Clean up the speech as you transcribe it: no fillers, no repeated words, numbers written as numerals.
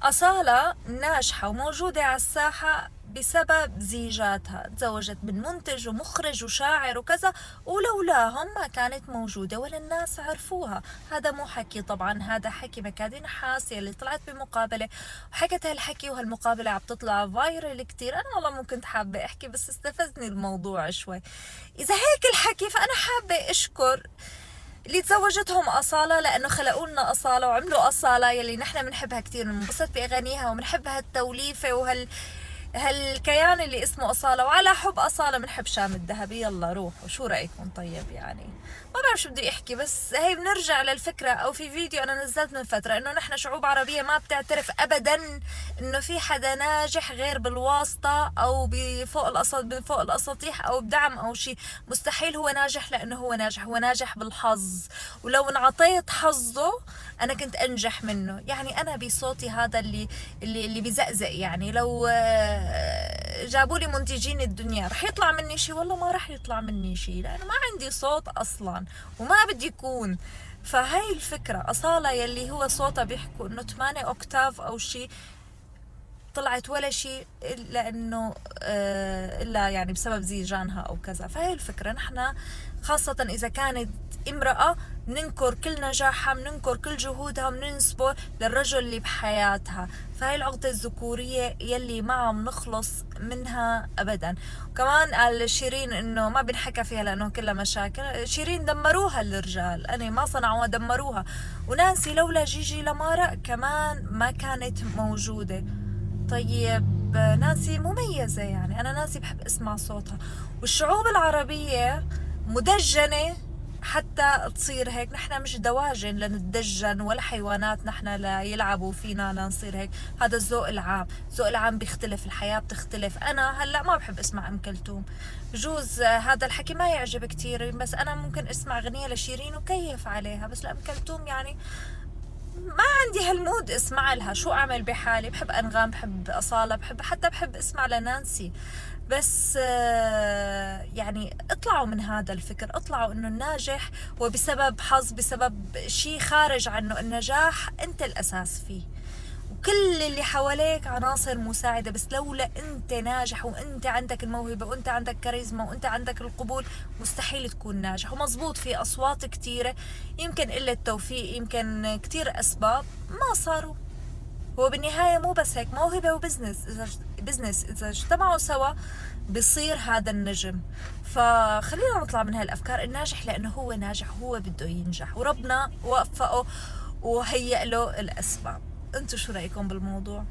أصالة ناجحة وموجودة على الساحة بسبب زيجاتها، تزوجت من منتج ومخرج وشاعر وكذا، ولولاهم ما كانت موجودة ولا الناس عرفوها. هذا مو حكي طبعا، هذا حكي مكادي نحاس اللي طلعت بمقابلة وحكت هالحكي، وهالمقابلة عم تطلع فايرل كتير. أنا والله مو كنت حابة أحكي بس استفزني الموضوع شوي. إذا هيك الحكي فأنا حابة أشكر اللي تزوجتهم أصالة، لأنه خلقوا لنا أصالة وعملوا أصالة يلي نحن بنحبها كتير، بننبسط بأغانيها وبنحب هالتوليفة هالكيان اللي اسمه أصالة. وعلى حب أصالة بنحب شام الذهبي. يلا روحوا، شو رأيكم؟ طيب يعني ما بعرف شو بدي احكي، بس هي بنرجع للفكرة. او في فيديو انا نزلت من فترة انه نحن شعوب عربية ما بتعترف ابدا انه في حدا ناجح غير بالواسطة او بفوق الاساطيح او بدعم او شيء. مستحيل هو ناجح لانه هو ناجح، هو ناجح بالحظ، ولو انعطيت حظه انا كنت انجح منه. يعني انا بصوتي هذا اللي بزقزق، يعني لو جابوا لي منتجين الدنيا رح يطلع مني شيء؟ والله ما رح يطلع مني شيء، لانه ما عندي صوت اصلا وما بدي يكون. فهاي الفكرة. أصالة يلي هو صوتها بيحكوا انه 8 اوكتاف او شيء، طلعت ولا شيء الا انه الا يعني بسبب زيجانها او كذا. فهي الفكرة. نحن خاصة اذا كانت امرأة بننكر كل نجاحها، بننكر كل جهودها، بننسبه للرجل اللي بحياتها. فهي العقدة الذكورية يلي ما عم نخلص منها ابدا. وكمان قال شيرين انه ما بنحكى فيها لانه كلها مشاكل. شيرين دمروها الرجال، انا ما صنعوها، دمروها. ونانسي لولا جيجي لمارا كمان ما كانت موجودة. طيب نانسي مميزة، يعني أنا نانسي بحب أسمع صوتها. والشعوب العربية مدجنة حتى تصير هيك. نحن مش دواجن لنتدجن ولا حيوانات نحن لا يلعبوا فينا لنصير هيك. هذا الذوق العام، الذوق العام بيختلف، الحياة بتختلف. أنا هلأ ما بحب أسمع أم كلثوم، بجوز هذا الحكي ما يعجب كتير، بس أنا ممكن أسمع أغنية لشيرين وكيف عليها. بس لأم كلثوم يعني ما عندي هالمود اسمع لها. شو اعمل بحالي؟ بحب انغام، بحب اصالة، بحب اسمع لنانسي. بس يعني اطلعوا من هذا الفكر، اطلعوا انه الناجح هو بسبب حظ، بسبب شيء خارج عنه. النجاح انت الاساس فيه، وكل اللي حواليك عناصر مساعدة. بس لولا انت ناجح وانت عندك الموهبة وانت عندك كاريزما وانت عندك القبول، مستحيل تكون ناجح. ومزبوط في اصوات كتيرة يمكن قلة توفيق، يمكن كتير اسباب ما صاروا. هو بالنهاية مو بس هيك، موهبة وبزنس، إذا اجتمعوا سوا بصير هذا النجم. فخلينا نطلع من هالأفكار. الناجح لأنه هو ناجح، هو بده ينجح وربنا وفقه وهيأ له الأسباب. انتو شو رأيكم بالموضوع؟